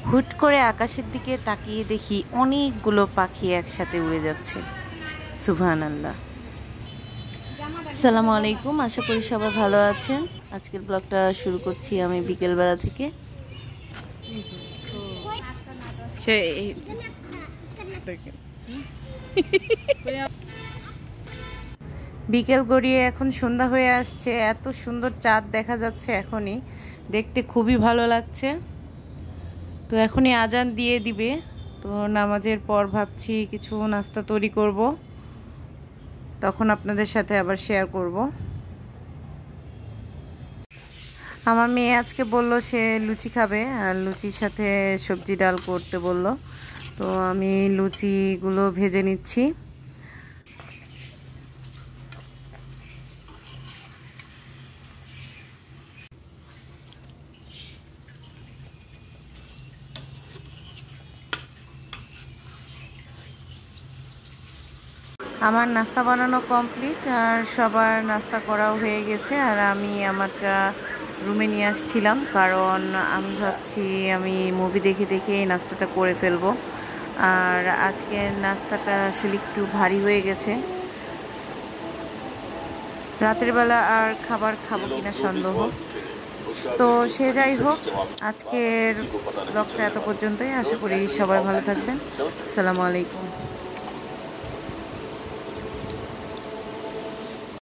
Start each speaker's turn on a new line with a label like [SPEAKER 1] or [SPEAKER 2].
[SPEAKER 1] হুট করে আকাশের দিকে তাকিয়ে দেখি অনেকগুলো পাখি একসাথে উড়ে যাচ্ছে। সুবহানাল্লাহ। আসসালামু আলাইকুম, আশা করি সবাই ভালো আছেন। আজকের ব্লগটা শুরু করছি আমি বিকেলবেলা থেকে। বিকেল গড়িয়ে এখন সন্ধ্যা হয়ে আসছে, এত সুন্দর চাঁদ দেখা যাচ্ছে এখনই, দেখতে খুবই ভালো লাগছে। তো এখনই আজান দিয়ে দিবে, তো নামাজের পর ভাবছি কিছু নাস্তা তৈরি করব, তখন আপনাদের সাথে আবার শেয়ার করব। আমার মেয়ে আজকে বলল সে লুচি খাবে, আর লুচির সাথে সবজি ডাল করতে বলল, তো আমি লুচিগুলো ভেজে নিচ্ছি। আমার নাস্তা বানানো কমপ্লিট, আর সবার নাস্তা করাও হয়ে গেছে। আর আমি আমারটা রুমে নিয়ে আসছিলাম, কারণ আমি ভাবছি আমি মুভি দেখে দেখে এই নাস্তাটা করে ফেলবো। আর আজকের নাস্তাটা আসলে একটু ভারী হয়ে গেছে, রাতের বেলা আর খাবার খাবো কিনা সন্দেহ। তো সে যাই হোক, আজকের ব্লগটা এত পর্যন্তই। আশা করি সবাই ভালো থাকবেন। আসসালামু আলাইকুম।